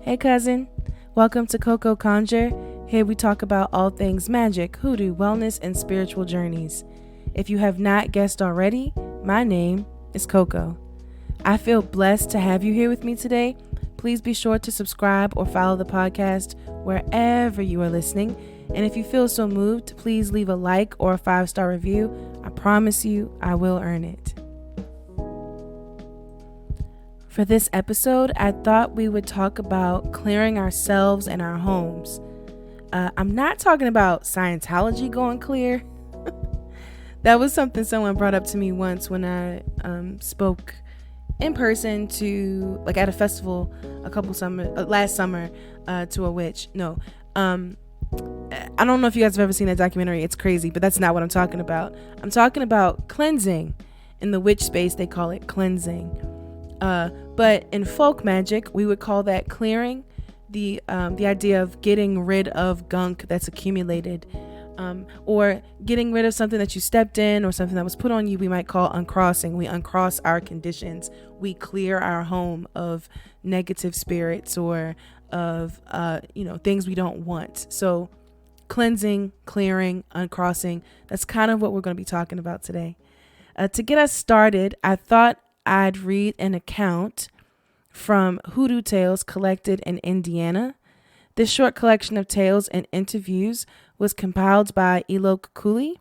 Hey cousin, welcome to CoCo Conjure. Here we talk about all things magic, hoodoo, wellness, and spiritual journeys. If you have not guessed already, my name is CoCo. I feel blessed to have you here with me today. Please be sure to subscribe or follow the podcast wherever you are listening. And if you feel so moved, please leave a like or a 5-star review. I promise you, I will earn it. For this episode, I thought we would talk about clearing ourselves and our homes. I'm not talking about Scientology going clear. That was something someone brought up to me once when I spoke in person to, like, at a festival last summer to a witch. No, I don't know if you guys have ever seen that documentary. It's crazy, but that's not what I'm talking about. I'm talking about cleansing. In the witch space, they call it cleansing. But in folk magic, we would call that clearing. The idea of getting rid of gunk that's accumulated, or getting rid of something that you stepped in or something that was put on you, we might call uncrossing. We uncross our conditions. We clear our home of negative spirits or of things we don't want. So cleansing, clearing, uncrossing, that's kind of what we're going to be talking about today. To get us started, I thought I'd read an account from Hoodoo Tales collected in Indiana. This short collection of tales and interviews was compiled by Elon Kulii.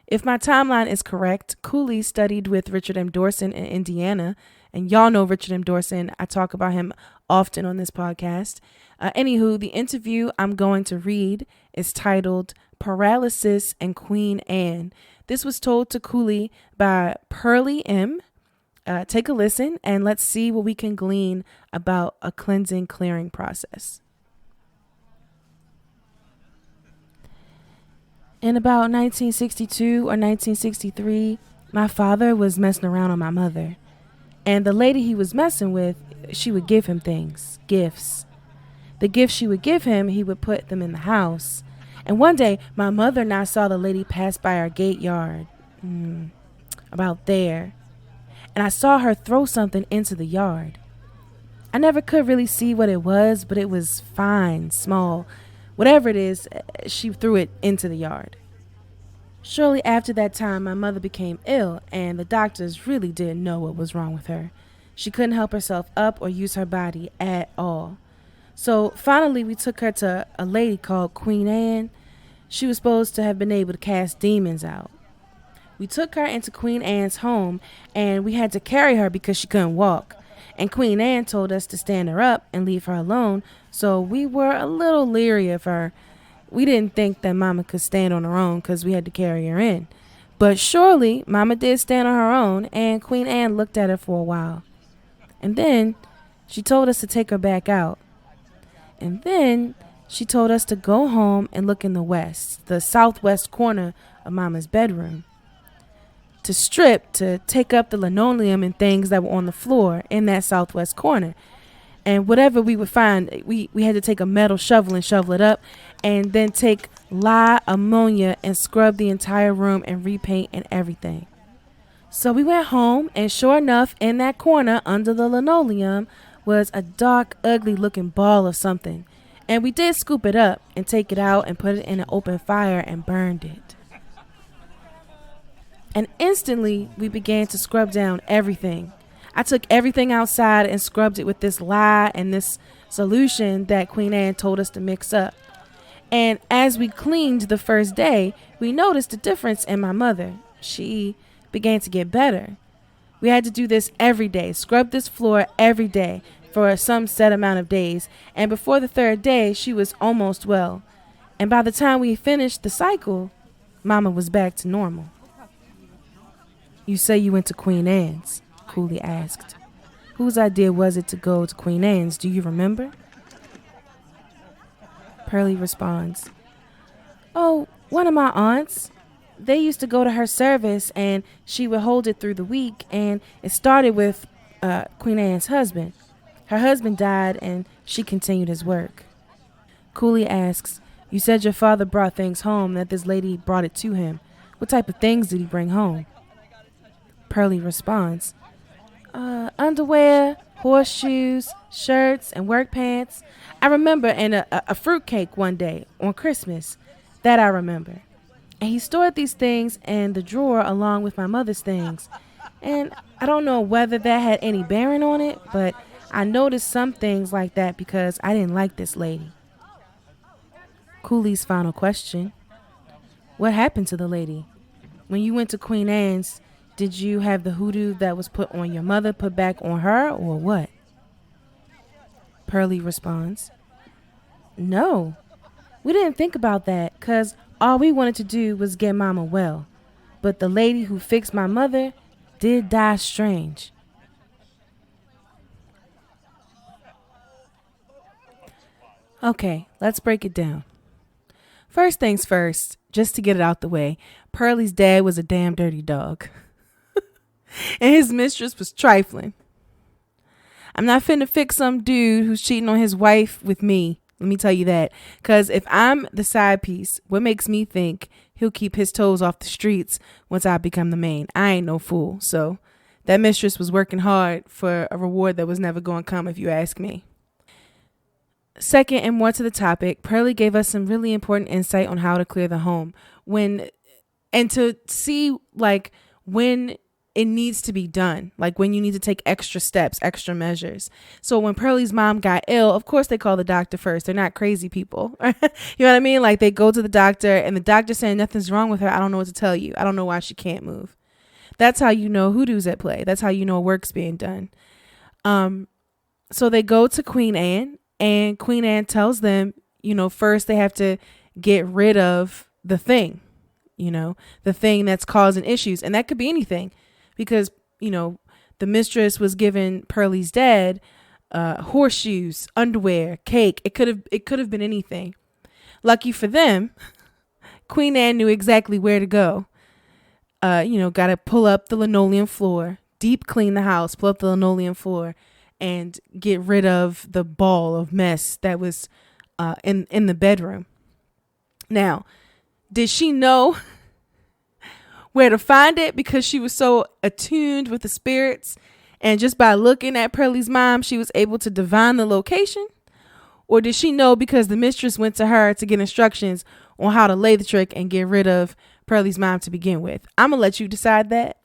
If my timeline is correct, Kulii studied with Richard M. Dorson in Indiana, and y'all know Richard M. Dorson. I talk about him often on this podcast. Anywho, the interview I'm going to read is titled Paralysis and Queen Ann. This was told to Kulii by Pearlie M. Take a listen and let's see what we can glean about a cleansing, clearing process. In about 1962 or 1963, my father was messing around on my mother. And the lady he was messing with, she would give him things, gifts. The gifts she would give him, he would put them in the house. And one day, my mother and I saw the lady pass by our gate yard, about there. And I saw her throw something into the yard. I never could really see what it was, but it was fine, small. Whatever it is, she threw it into the yard. Shortly after that time, my mother became ill, and the doctors really didn't know what was wrong with her. She couldn't help herself up or use her body at all. So finally, we took her to a lady called Queen Ann. She was supposed to have been able to cast demons out. We took her into Queen Ann's home, and we had to carry her because she couldn't walk. And Queen Ann told us to stand her up and leave her alone, so we were a little leery of her. We didn't think that Mama could stand on her own because we had to carry her in. But surely, Mama did stand on her own, and Queen Ann looked at her for a while. And then, she told us to take her back out. And then, she told us to go home and look in the southwest corner of Mama's bedroom. To strip, to take up the linoleum and things that were on the floor in that southwest corner. And whatever we would find, we had to take a metal shovel and shovel it up, and then take lye ammonia and scrub the entire room and repaint and everything. So we went home, and sure enough, in that corner under the linoleum was a dark, ugly looking ball of something. And we did scoop it up and take it out and put it in an open fire and burned it. And instantly, we began to scrub down everything. I took everything outside and scrubbed it with this lye and this solution that Queen Anne told us to mix up. And as we cleaned the first day, we noticed a difference in my mother. She began to get better. We had to do this every day, scrub this floor every day for some set amount of days. And before the third day, she was almost well. And by the time we finished the cycle, Mama was back to normal. You say you went to Queen Anne's, Kulii asked. Whose idea was it to go to Queen Anne's? Do you remember? Pearlie responds, Oh, one of my aunts. They used to go to her service, and she would hold it through the week, and it started with Queen Anne's husband. Her husband died, and she continued his work. Kulii asks, You said your father brought things home, that this lady brought it to him. What type of things did he bring home? Pearlie responds, underwear, horseshoes, shirts, and work pants. I remember, and a fruitcake one day on Christmas. That I remember. And he stored these things in the drawer along with my mother's things. And I don't know whether that had any bearing on it, but I noticed some things like that because I didn't like this lady. Kulii's final question. What happened to the lady? When you went to Queen Anne's, did you have the hoodoo that was put on your mother put back on her or what? Pearlie responds, no, we didn't think about that because all we wanted to do was get Mama well. But the lady who fixed my mother did die strange. Okay, let's break it down. First things first, just to get it out the way, Pearlie's dad was a damn dirty dog. And his mistress was trifling. I'm not finna fix some dude who's cheating on his wife with me. Let me tell you that. Because if I'm the side piece, what makes me think he'll keep his toes off the streets once I become the main? I ain't no fool. So that mistress was working hard for a reward that was never going to come, if you ask me. Second, and more to the topic, Pearlie gave us some really important insight on how to clear the home and to see like when it needs to be done, like when you need to take extra steps, extra measures. So when Pearlie's mom got ill, of course they call the doctor first. They're not crazy people. You know what I mean? Like they go to the doctor and the doctor saying nothing's wrong with her. I don't know what to tell you. I don't know why she can't move. That's how you know hoodoo's at play. That's how you know work's being done. So they go to Queen Anne. And Queen Anne tells them, first they have to get rid of the thing, the thing that's causing issues. And that could be anything because, the mistress was giving Pearlie's dad horseshoes, underwear, cake. It could have been anything. Lucky for them, Queen Anne knew exactly where to go. Got to pull up the linoleum floor, deep clean the house, pull up the linoleum floor, and get rid of the ball of mess that was in the bedroom. Now, did she know where to find it because she was so attuned with the spirits? And just by looking at Pearlie's mom, she was able to divine the location? Or did she know because the mistress went to her to get instructions on how to lay the trick and get rid of Pearlie's mom to begin with? I'm going to let you decide that.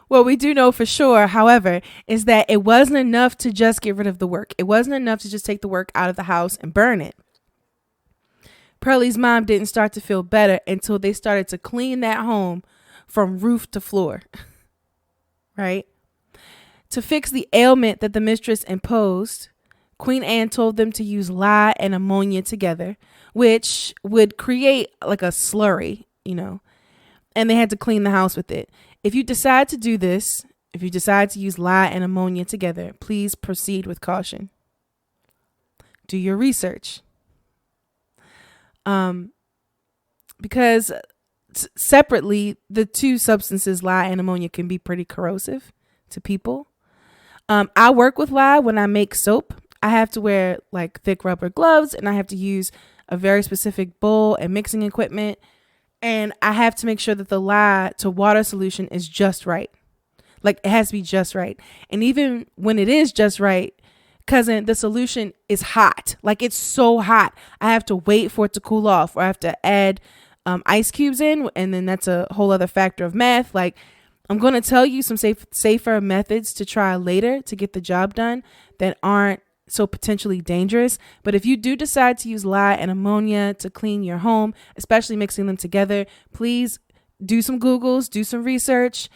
What we do know for sure, however, is that it wasn't enough to just get rid of the work. It wasn't enough to just take the work out of the house and burn it. Pearlie's mom didn't start to feel better until they started to clean that home from roof to floor. Right? To fix the ailment that the mistress imposed, Queen Anne told them to use lye and ammonia together, which would create like a slurry, and they had to clean the house with it. If you decide to do this, if you decide to use lye and ammonia together, please proceed with caution. Do your research. Because separately, the two substances, lye and ammonia, can be pretty corrosive to people. I work with lye when I make soap. I have to wear like thick rubber gloves and I have to use a very specific bowl and mixing equipment. And I have to make sure that the lye to water solution is just right. Like it has to be just right. And even when it is just right, cousin, the solution is hot. Like it's so hot. I have to wait for it to cool off, or I have to add ice cubes in. And then that's a whole other factor of math. Like I'm going to tell you some safer methods to try later to get the job done that aren't so potentially dangerous. But if you do decide to use lye and ammonia to clean your home, especially mixing them together, please do some Googles, do some research,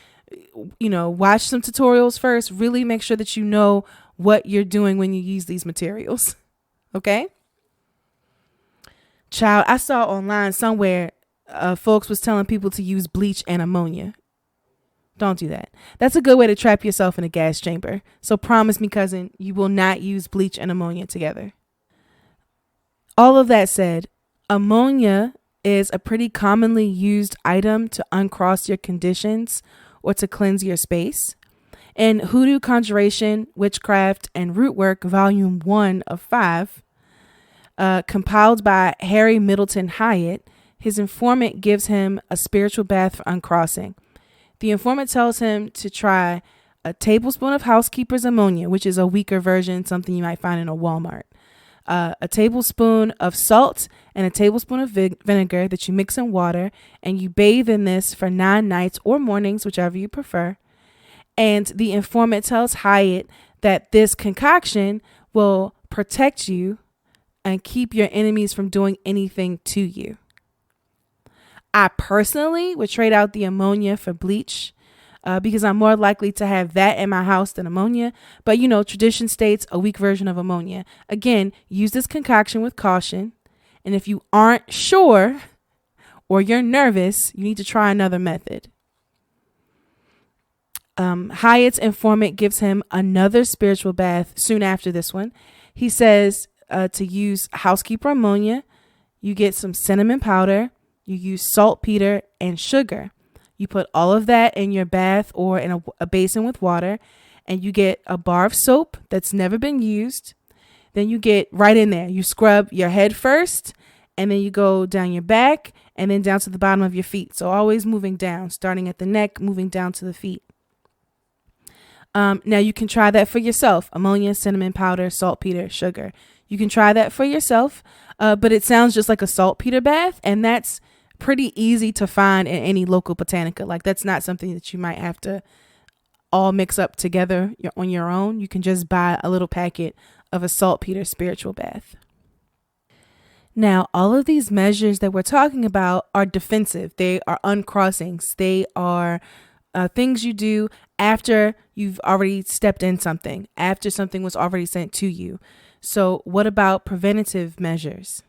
watch some tutorials first. Really make sure that you know what you're doing when you use these materials. Okay? Child, I saw online somewhere folks was telling people to use bleach and ammonia. Don't do that. That's a good way to trap yourself in a gas chamber. So promise me, cousin, you will not use bleach and ammonia together. All of that said, ammonia is a pretty commonly used item to uncross your conditions or to cleanse your space. In Hoodoo, Conjuration, Witchcraft, and Rootwork, Volume 1 of 5, compiled by Middleton Hyatt, his informant gives him a spiritual bath for uncrossing. The informant tells him to try a tablespoon of housekeeper's ammonia, which is a weaker version, something you might find in a Walmart, a tablespoon of salt, and a tablespoon of vinegar that you mix in water, and you bathe in this for 9 nights or mornings, whichever you prefer. And the informant tells Hyatt that this concoction will protect you and keep your enemies from doing anything to you. I personally would trade out the ammonia for bleach because I'm more likely to have that in my house than ammonia. But, tradition states a weak version of ammonia. Again, use this concoction with caution. And if you aren't sure or you're nervous, you need to try another method. Hyatt's informant gives him another spiritual bath soon after this one. He says to use housekeeper ammonia. You get some cinnamon powder. You use saltpeter and sugar. You put all of that in your bath or in a basin with water, and you get a bar of soap that's never been used. Then you get right in there. You scrub your head first, and then you go down your back and then down to the bottom of your feet. So always moving down, starting at the neck, moving down to the feet. Now you can try that for yourself. Ammonia, cinnamon powder, saltpeter, sugar. You can try that for yourself, but it sounds just like a saltpeter bath, and that's pretty easy to find in any local botanica. Like, that's not something that you might have to all mix up together on your own. You can just buy a little packet of a saltpeter spiritual bath. Now, all of these measures that we're talking about are defensive. They are uncrossings. They are things you do after you've already stepped in something, after something was already sent to you. So what about preventative measures?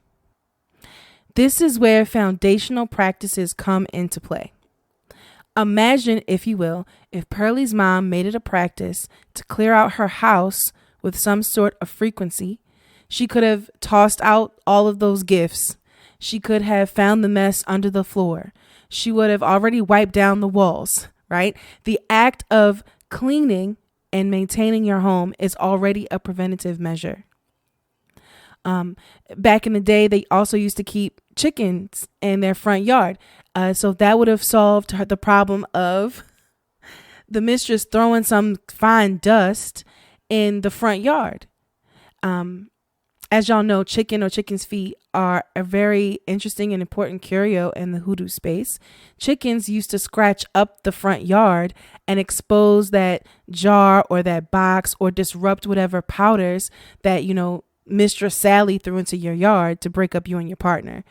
This is where foundational practices come into play. Imagine, if you will, if Pearlie's mom made it a practice to clear out her house with some sort of frequency. She could have tossed out all of those gifts. She could have found the mess under the floor. She would have already wiped down the walls, right? The act of cleaning and maintaining your home is already a preventative measure. Back in the day, they also used to keep chickens in their front yard. So that would have solved the problem of the mistress throwing some fine dust in the front yard. As y'all know, chicken or chicken's feet are a very interesting and important curio in the hoodoo space. Chickens used to scratch up the front yard and expose that jar or that box or disrupt whatever powders that, Mistress Sally threw into your yard to break up you and your partner.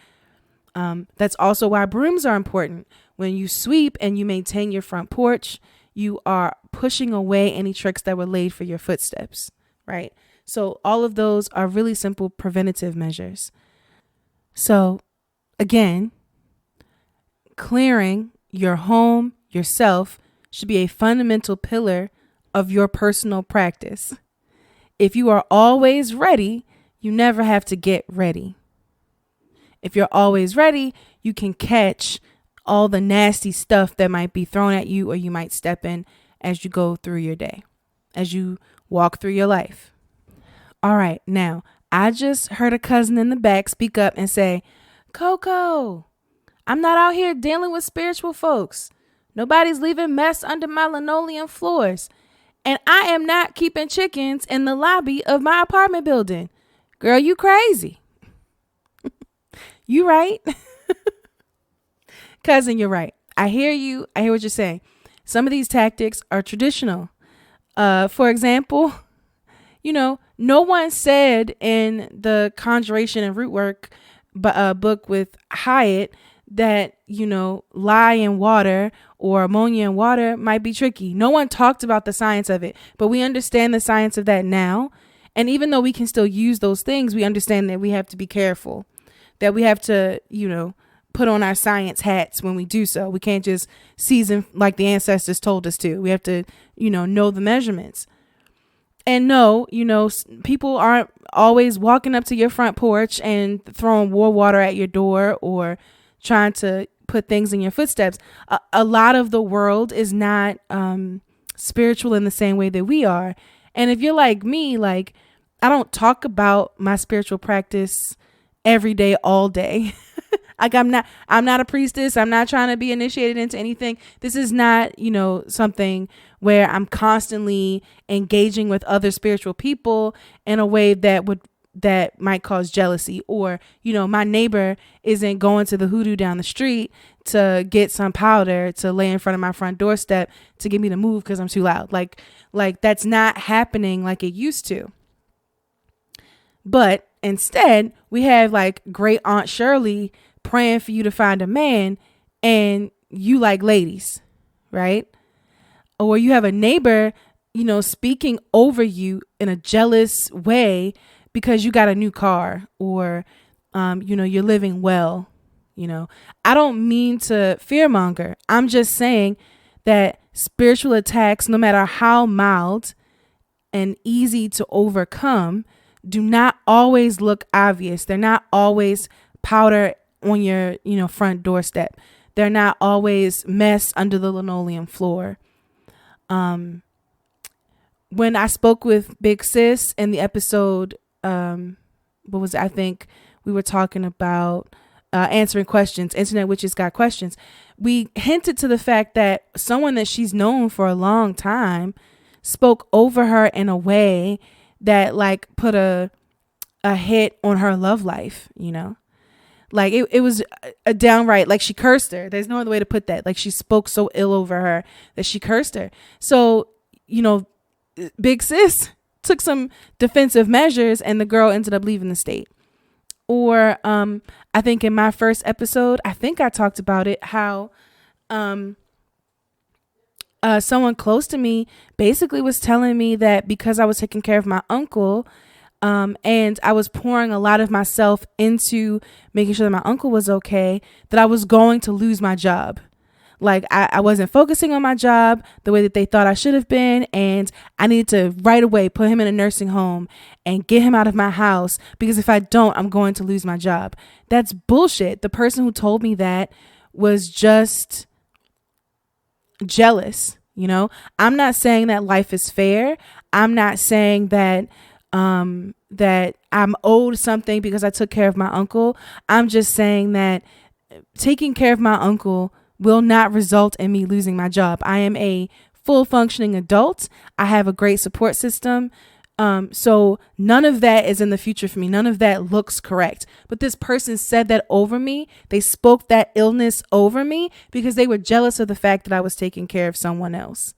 That's also why brooms are important. When you sweep and you maintain your front porch, you are pushing away any tricks that were laid for your footsteps, right? So all of those are really simple preventative measures. So again, clearing your home, yourself, should be a fundamental pillar of your personal practice. If you are always ready, you never have to get ready. If you're always ready, you can catch all the nasty stuff that might be thrown at you or you might step in as you go through your day, as you walk through your life. All right, now, I just heard a cousin in the back speak up and say, CoCo, I'm not out here dealing with spiritual folks. Nobody's leaving mess under my linoleum floors. And I am not keeping chickens in the lobby of my apartment building. Girl, you crazy. You right. Cousin, you're right. I hear you. I hear what you're saying. Some of these tactics are traditional. For example, no one said in the Conjuration and Rootwork book with Hyatt that, lye in water or ammonia in water might be tricky. No one talked about the science of it, but we understand the science of that now. And even though we can still use those things, we understand that we have to be careful, that we have to, put on our science hats when we do so. We can't just season like the ancestors told us to. We have to, know the measurements. And no, people aren't always walking up to your front porch and throwing war water at your door or trying to put things in your footsteps. A lot of the world is not spiritual in the same way that we are. And if you're like me, I don't talk about my spiritual practice every day, all day. Like I'm not a priestess. I'm not trying to be initiated into anything. This is not, something where I'm constantly engaging with other spiritual people in a way that might cause jealousy, or, my neighbor isn't going to the Hoodoo down the street to get some powder to lay in front of my front doorstep to get me to move because I'm too loud. Like that's not happening like it used to. But instead, we have like great Aunt Shirley praying for you to find a man, and you like ladies, right? Or you have a neighbor, speaking over you in a jealous way because you got a new car, or, you're living well. I don't mean to fearmonger. I'm just saying that spiritual attacks, no matter how mild and easy to overcome, do not always look obvious. They're not always powder on your, front doorstep. They're not always mess under the linoleum floor. When I spoke with Big Sis in the episode, I think we were talking about answering questions. Internet Witches Got Questions. We hinted to the fact that someone that she's known for a long time spoke over her in a way that like put a hit on her love life, like it was a downright, like she cursed her. There's no other way to put that. Like she spoke so ill over her that she cursed her. So, Big Sis took some defensive measures and the girl ended up leaving the state. Or I think in my first episode, I think I talked about it, how someone close to me basically was telling me that because I was taking care of my uncle, and I was pouring a lot of myself into making sure that my uncle was okay, that I was going to lose my job. Like I wasn't focusing on my job the way that they thought I should have been. And I needed to right away put him in a nursing home and get him out of my house, because if I don't, I'm going to lose my job. That's bullshit. The person who told me that was just jealous. I'm not saying that life is fair. I'm not saying that that I'm owed something because I took care of my uncle. I'm just saying that taking care of my uncle will not result in me losing my job. I am a full functioning adult. I have a great support system. So none of that is in the future for me. None of that looks correct. But this person said that over me. They spoke that illness over me because they were jealous of the fact that I was taking care of someone else.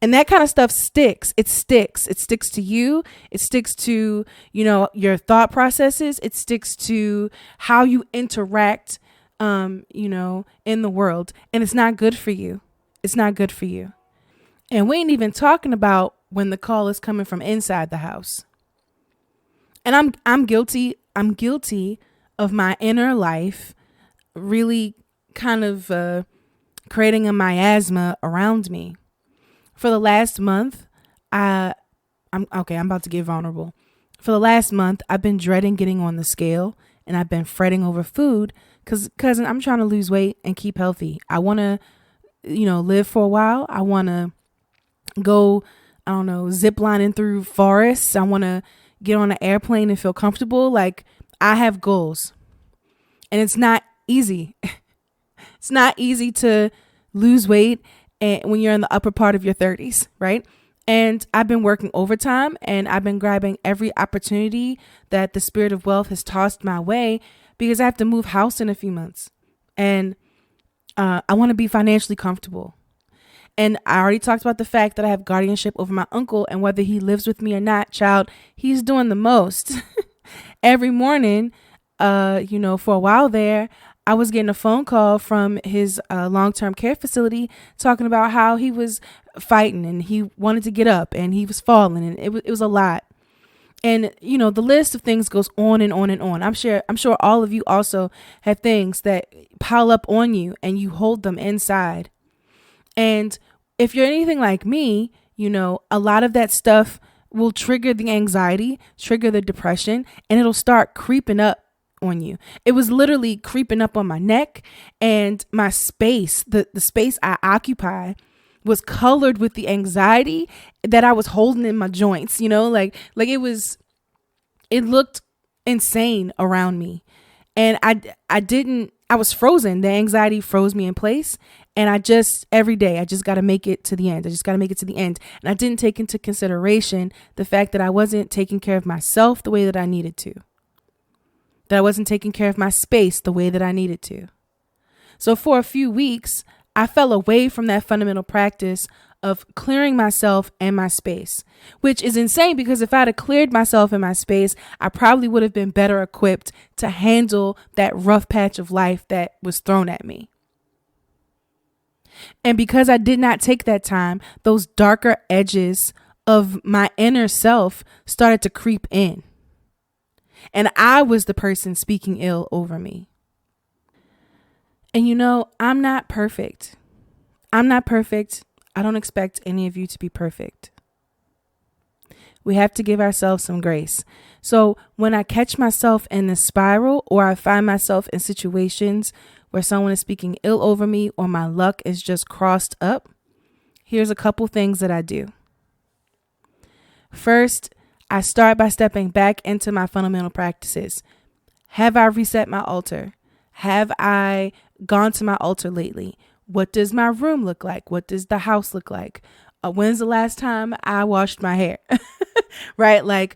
And that kind of stuff sticks. It sticks. It sticks to you. It sticks to, your thought processes. It sticks to how you interact, in the world. And it's not good for you. It's not good for you. And we ain't even talking about when the call is coming from inside the house. And I'm guilty. I'm guilty of my inner life really kind of creating a miasma around me. For the last month, I'm about to get vulnerable. For the last month, I've been dreading getting on the scale, and I've been fretting over food because I'm trying to lose weight and keep healthy. I want to, live for a while. I want to go, zip lining through forests. I want to get on an airplane and feel comfortable. Like, I have goals, and it's not easy. It's not easy to lose weight and when you're in the upper part of your 30s, right? And I've been working overtime, and I've been grabbing every opportunity that the spirit of wealth has tossed my way, because I have to move house in a few months, and I want to be financially comfortable. And I already talked about the fact that I have guardianship over my uncle, and whether he lives with me or not, child, he's doing the most. Every morning, for a while there, I was getting a phone call from his long-term care facility talking about how he was fighting and he wanted to get up and he was falling, and it was a lot. And, the list of things goes on and on and on. I'm sure all of you also have things that pile up on you and you hold them inside. And if you're anything like me, a lot of that stuff will trigger the anxiety, trigger the depression, and it'll start creeping up on you. It was literally creeping up on my neck, and my space, the space I occupy, was colored with the anxiety that I was holding in my joints, like it looked insane around me. And I was frozen. The anxiety froze me in place. And every day, I just got to make it to the end. I just got to make it to the end. And I didn't take into consideration the fact that I wasn't taking care of myself the way that I needed to. That I wasn't taking care of my space the way that I needed to. So for a few weeks, I fell away from that fundamental practice of clearing myself and my space, which is insane because if I'd have cleared myself and my space, I probably would have been better equipped to handle that rough patch of life that was thrown at me. And because I did not take that time, those darker edges of my inner self started to creep in. And I was the person speaking ill over me. And I'm not perfect. I don't expect any of you to be perfect. We have to give ourselves some grace. So when I catch myself in the spiral, or I find myself in situations where someone is speaking ill over me, or my luck is just crossed up, here's a couple things that I do. First, I start by stepping back into my fundamental practices. Have I reset my altar? Have I gone to my altar lately? What does my room look like? What does the house look like? When's the last time I washed my hair? Right? Like,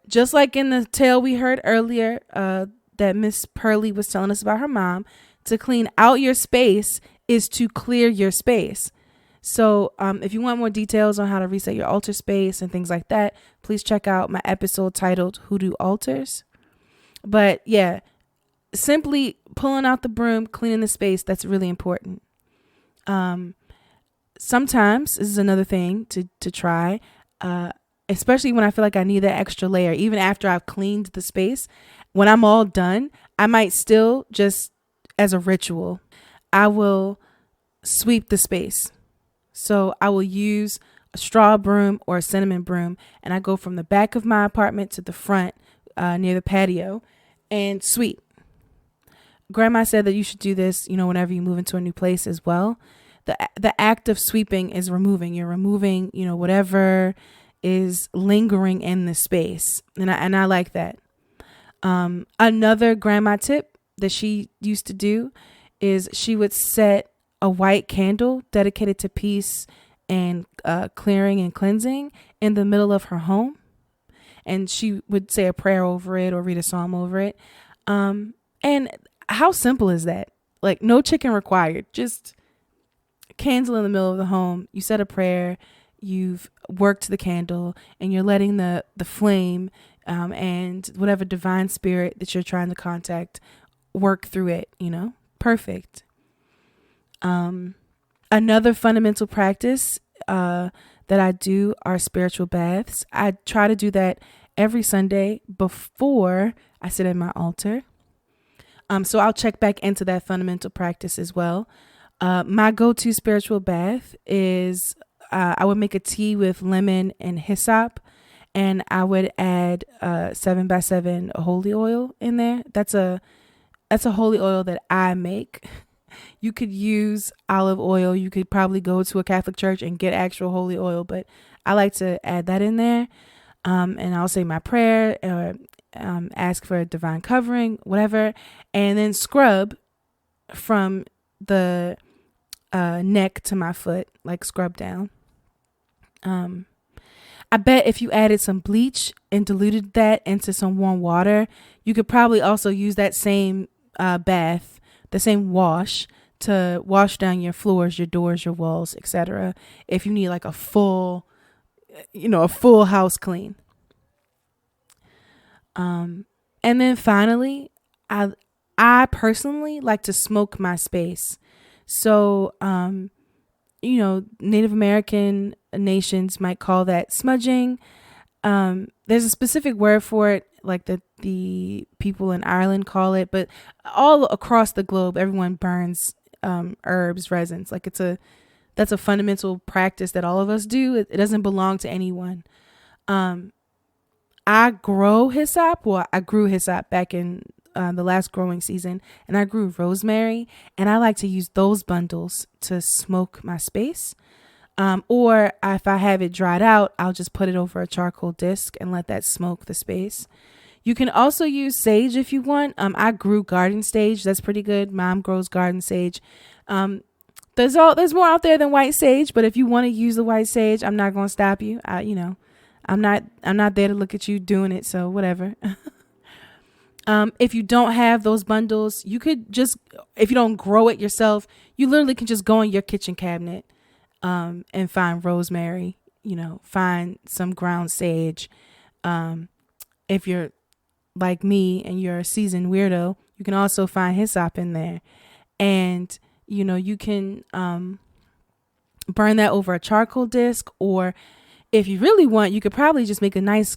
just like in the tale we heard earlier, that Miss Pearlie was telling us about her mom, to clean out your space is to clear your space. So if you want more details on how to reset your altar space and things like that, please check out my episode titled Hoodoo Altars. But yeah, simply pulling out the broom, cleaning the space, that's really important. Sometimes this is another thing to try, especially when I feel like I need that extra layer, even after I've cleaned the space. When I'm all done, I might still just, as a ritual, I will sweep the space. So I will use a straw broom or a cinnamon broom, and I go from the back of my apartment to the front near the patio and sweep. Grandma said that you should do this, whenever you move into a new place as well. The act of sweeping is you're removing, whatever is lingering in the space. And I like that. Another grandma tip that she used to do is she would set a white candle dedicated to peace and clearing and cleansing in the middle of her home. And she would say a prayer over it or read a psalm over it. And how simple is that? Like, no chicken required, just candle in the middle of the home. You said a prayer, you've worked the candle, and you're letting the flame and whatever divine spirit that you're trying to contact work through it, perfect. Another fundamental practice that I do are spiritual baths. I try to do that every Sunday before I sit at my altar. So I'll check back into that fundamental practice as well. My go-to spiritual bath is I would make a tea with lemon and hyssop, and I would add 7x7 holy oil in there. That's a holy oil that I make. You could use olive oil. You could probably go to a Catholic church and get actual holy oil, but I like to add that in there. And I'll say my prayer, or ask for a divine covering, whatever, and then scrub from the neck to my foot, like scrub down. I bet if you added some bleach and diluted that into some warm water, you could probably also use that same bath, the same wash, to wash down your floors, your doors, your walls, etc. If you need like a full house clean. And then finally, I personally like to smoke my space. So, Native American nations might call that smudging. There's a specific word for it, like the people in Ireland call it, but all across the globe, everyone burns herbs, resins. Like that's a fundamental practice that all of us do. It doesn't belong to anyone. I grew hyssop back in the last growing season, and I grew rosemary, and I like to use those bundles to smoke my space. Or if I have it dried out, I'll just put it over a charcoal disc and let that smoke the space. You can also use sage if you want. I grew garden sage. That's pretty good. Mom grows garden sage. There's more out there than white sage, but if you want to use the white sage, I'm not going to stop you. I'm not there to look at you doing it. So whatever. If you don't have those bundles, you could just, if you don't grow it yourself, you literally can just go in your kitchen cabinet, and find rosemary, find some ground sage. If you're like me and you're a seasoned weirdo, you can also find hyssop in there. And, you can burn that over a charcoal disc, or if you really want, you could probably just make a nice,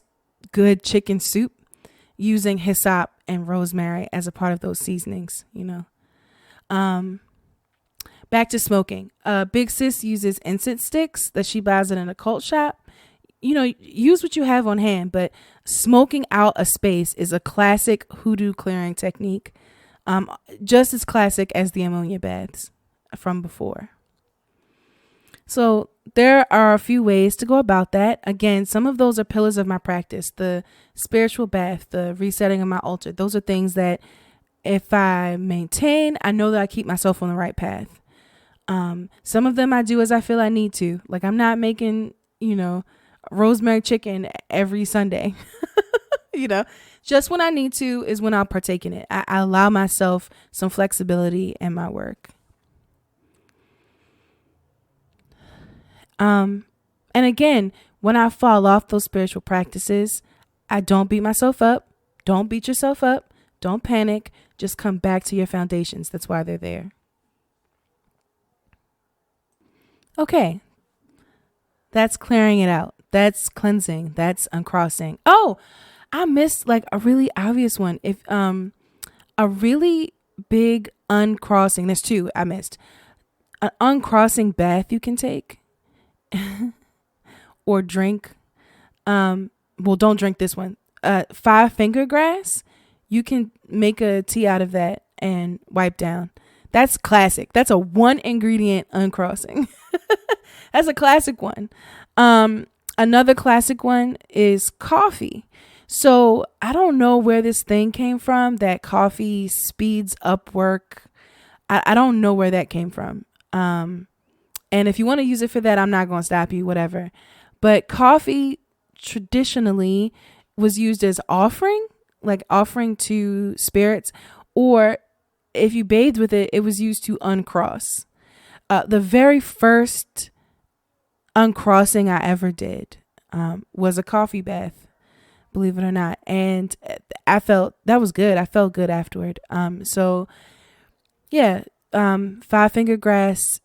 good chicken soup using hyssop and rosemary as a part of those seasonings, Back to smoking. Big Sis uses incense sticks that she buys in an occult shop. Use what you have on hand, but smoking out a space is a classic hoodoo clearing technique. Just as classic as the ammonia baths from before. So there are a few ways to go about that. Again, some of those are pillars of my practice. The spiritual bath, the resetting of my altar. Those are things that if I maintain, I know that I keep myself on the right path. Some of them I do as I feel I need to. Like I'm not making, rosemary chicken every Sunday. Just when I need to is when I'll partake in it. I allow myself some flexibility in my work. And again, when I fall off those spiritual practices, I don't beat myself up. Don't beat yourself up. Don't panic. Just come back to your foundations. That's why they're there. Okay. That's clearing it out. That's cleansing. That's uncrossing. Oh, I missed like a really obvious one. If a really big uncrossing, there's two I missed. An uncrossing bath you can take or drink. Well, don't drink this one. 5-finger grass. You can make a tea out of that and wipe down. That's classic. That's a 1-ingredient uncrossing. That's a classic one. Another classic one is coffee. So I don't know where this thing came from that coffee speeds up work. I don't know where that came from. And if you want to use it for that, I'm not going to stop you, whatever. But coffee traditionally was used as offering to spirits, or if you bathed with it, it was used to uncross. The very first uncrossing I ever did was a coffee bath, believe it or not. And I felt that was good. I felt good afterward. So yeah, 5-finger grass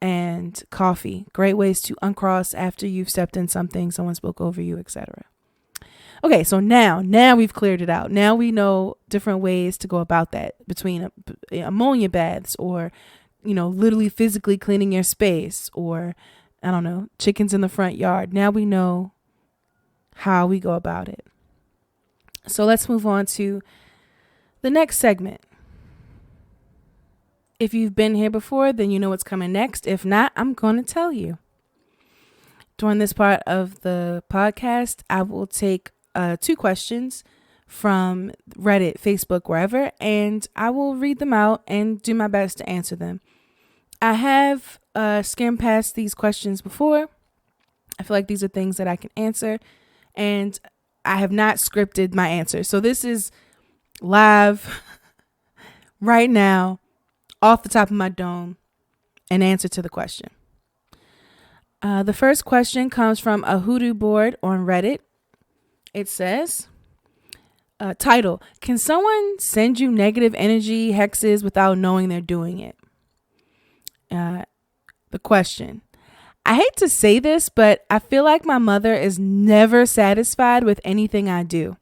and coffee, great ways to uncross after you've stepped in something, someone spoke over you, etc. Okay, so now we've cleared it out. Now we know different ways to go about that, between ammonia baths, or literally physically cleaning your space, or I don't know, chickens in the front yard. Now we know how we go about it. So let's move on to the next segment. If you've been here before, then you know what's coming next. If not, I'm going to tell you. During this part of the podcast, I will take 2 questions from Reddit, Facebook, wherever, and I will read them out and do my best to answer them. I have skimmed past these questions before. I feel like these are things that I can answer, and I have not scripted my answer. So this is live right now, off the top of my dome, an answer to the question. The first question comes from a Hoodoo board on Reddit. It says, title, can someone send you negative energy hexes without knowing they're doing it? The question, I hate to say this, but I feel like my mother is never satisfied with anything I do.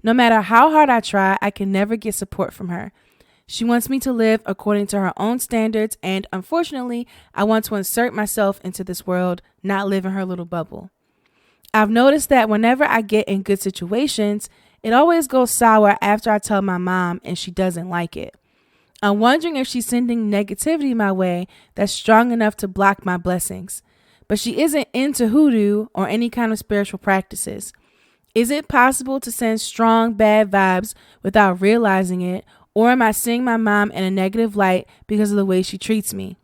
No matter how hard I try, I can never get support from her. She wants me to live according to her own standards, and unfortunately, I want to insert myself into this world, not live in her little bubble. I've noticed that whenever I get in good situations, it always goes sour after I tell my mom and she doesn't like it. I'm wondering if she's sending negativity my way that's strong enough to block my blessings. But she isn't into hoodoo or any kind of spiritual practices. Is it possible to send strong, bad vibes without realizing it? Or am I seeing my mom in a negative light because of the way she treats me?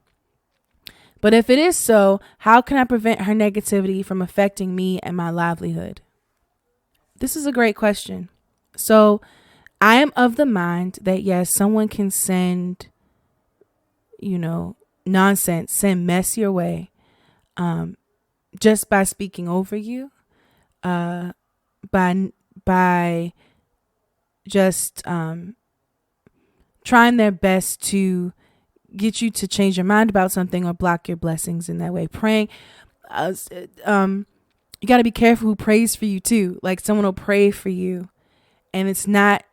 But if it is so, how can I prevent her negativity from affecting me and my livelihood? This is a great question. So I am of the mind that, yes, someone can send, nonsense, send mess your way, just by speaking over you, by just trying their best to get you to change your mind about something or block your blessings in that way. Praying, you got to be careful who prays for you too. Like, someone will pray for you and it's not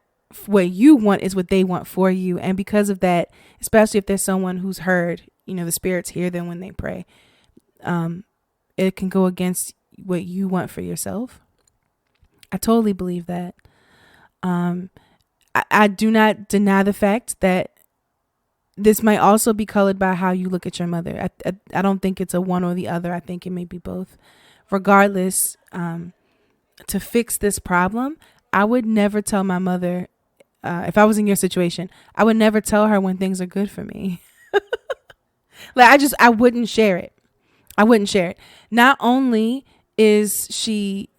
what you want, is what they want for you. And because of that, especially if there's someone who's heard, the spirits hear them when they pray, it can go against what you want for yourself. I totally believe that. I do not deny the fact that this might also be colored by how you look at your mother. I don't think it's a one or the other. I think it may be both. Regardless, to fix this problem, I would never tell my mother, if I was in your situation, I would never tell her when things are good for me. I wouldn't share it. I wouldn't share it. Not only is she,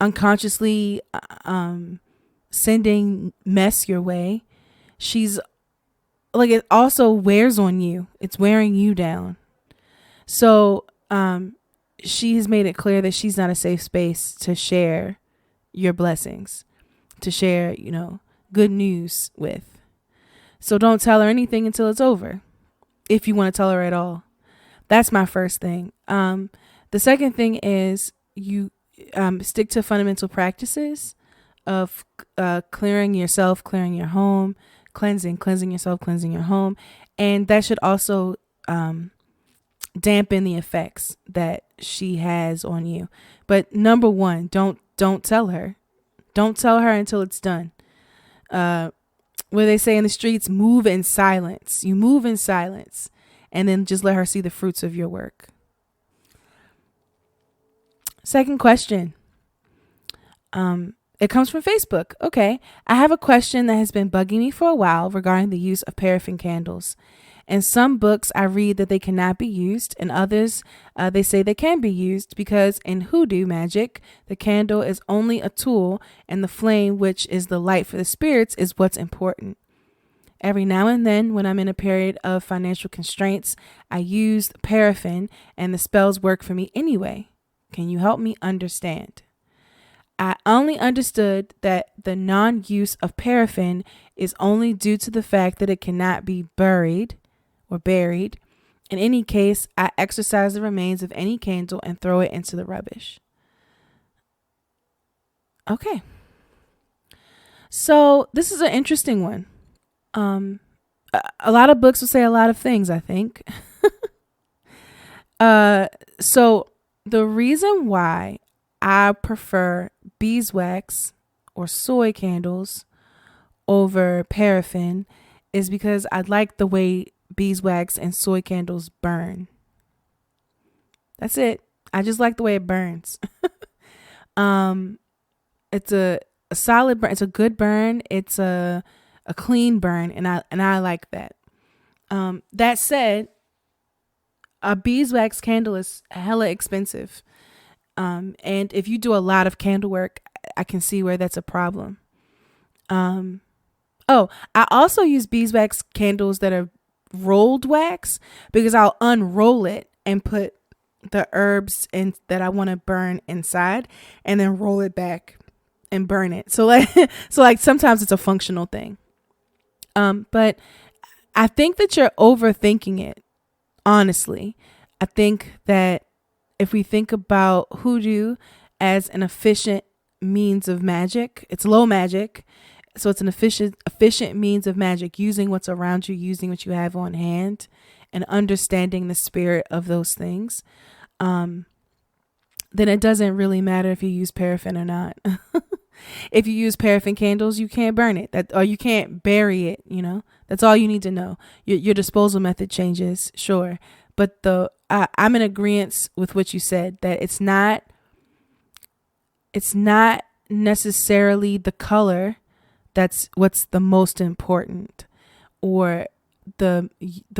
unconsciously sending mess your way, she's like, it also wears on you. It's wearing you down. So she has made it clear that she's not a safe space to share your blessings, to share, good news with. So don't tell her anything until it's over, if you want to tell her at all. That's my first thing. The second thing is you stick to fundamental practices of clearing yourself, clearing your home, cleansing yourself, cleansing your home. And that should also dampen the effects that she has on you. But number one, don't tell her. Don't tell her until it's done. Where they say in the streets, move in silence. You move in silence and then just let her see the fruits of your work. Second question. It comes from Facebook. Okay. I have a question that has been bugging me for a while regarding the use of paraffin candles. In some books, I read that they cannot be used. In others, they say they can be used because in Hoodoo magic, the candle is only a tool and the flame, which is the light for the spirits, is what's important. Every now and then, when I'm in a period of financial constraints, I use paraffin and the spells work for me anyway. Can you help me understand? I only understood that the non-use of paraffin is only due to the fact that it cannot be buried. In any case, I exorcise the remains of any candle and throw it into the rubbish. Okay. So this is an interesting one. A lot of books will say a lot of things, I think. So the reason why I prefer beeswax or soy candles over paraffin is because I like the way beeswax and soy candles burn. That's it. I just like the way it burns. It's a solid burn. It's a good burn. It's a clean burn, and I like that. That said, a beeswax candle is hella expensive. And if you do a lot of candle work, I can see where that's a problem. I also use beeswax candles that are rolled wax because I'll unroll it and put the herbs in that I want to burn inside and then roll it back and burn it. So like sometimes it's a functional thing. But I think that you're overthinking it. Honestly, I think that if we think about Hoodoo as an efficient means of magic, it's low magic. So it's an efficient means of magic, using what's around you, using what you have on hand and understanding the spirit of those things. Then it doesn't really matter if you use paraffin or not. If you use paraffin candles, you can't burn it, or you can't bury it. That's all you need to know. Your disposal method changes, sure, but I'm in agreement with what you said, that it's not it's not necessarily the color that's what's the most important, or the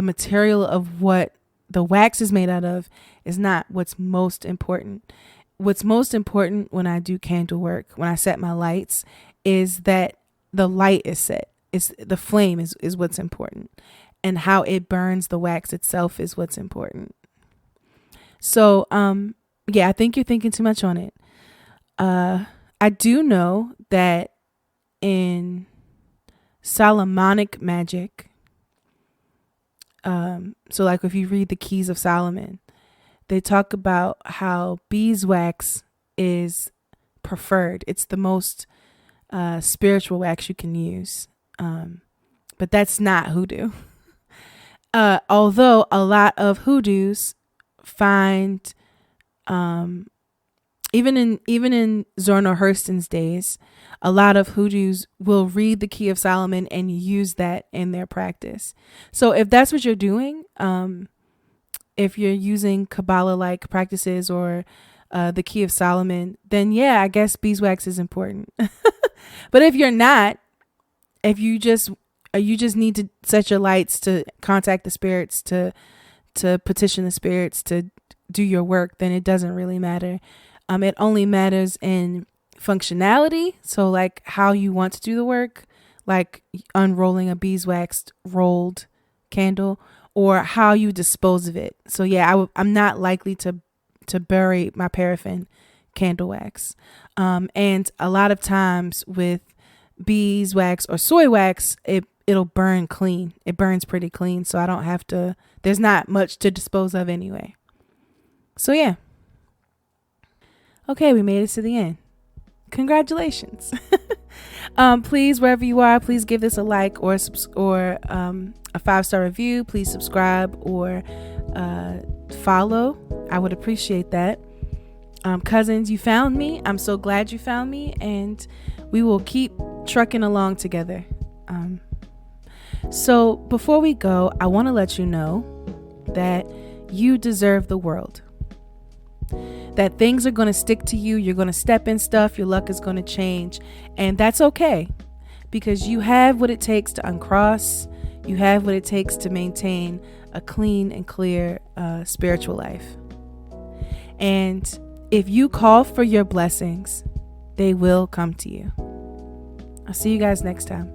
material of what the wax is made out of is not what's most important. What's most important when I do candle work, when I set my lights, is that the light is set. It's the flame is what's important, and how it burns the wax itself is what's important. So, yeah, I think you're thinking too much on it. I do know that in Solomonic magic, so like if you read the Keys of Solomon, they talk about how beeswax is preferred. It's the most spiritual wax you can use. But that's not hoodoo. Although a lot of hoodoos find, even in Zora Hurston's days, a lot of hoodoos will read the Key of Solomon and use that in their practice. So if that's what you're doing, if you're using Kabbalah-like practices or the Key of Solomon, then yeah, I guess beeswax is important. But if you're not, if you just need to set your lights to contact the spirits, to petition the spirits to do your work, then it doesn't really matter. It only matters in functionality. So like how you want to do the work, like unrolling a beeswax rolled candle, or how you dispose of it. So yeah, I'm not likely to bury my paraffin candle wax. And a lot of times with beeswax or soy wax, it'll burn clean. It burns pretty clean. So I don't have to, there's not much to dispose of anyway. So yeah. Okay, we made it to the end. Congratulations. Please, wherever you are, please give this a like or a 5-star review. Please subscribe or follow. I would appreciate that. Cousins, you found me. I'm so glad you found me, and we will keep trucking along together. So before we go, I want to let you know that you deserve the world. That things are going to stick to you. You're going to step in stuff. Your luck is going to change. And that's okay, because you have what it takes to uncross. You have what it takes to maintain a clean and clear spiritual life. And if you call for your blessings, they will come to you. I'll see you guys next time.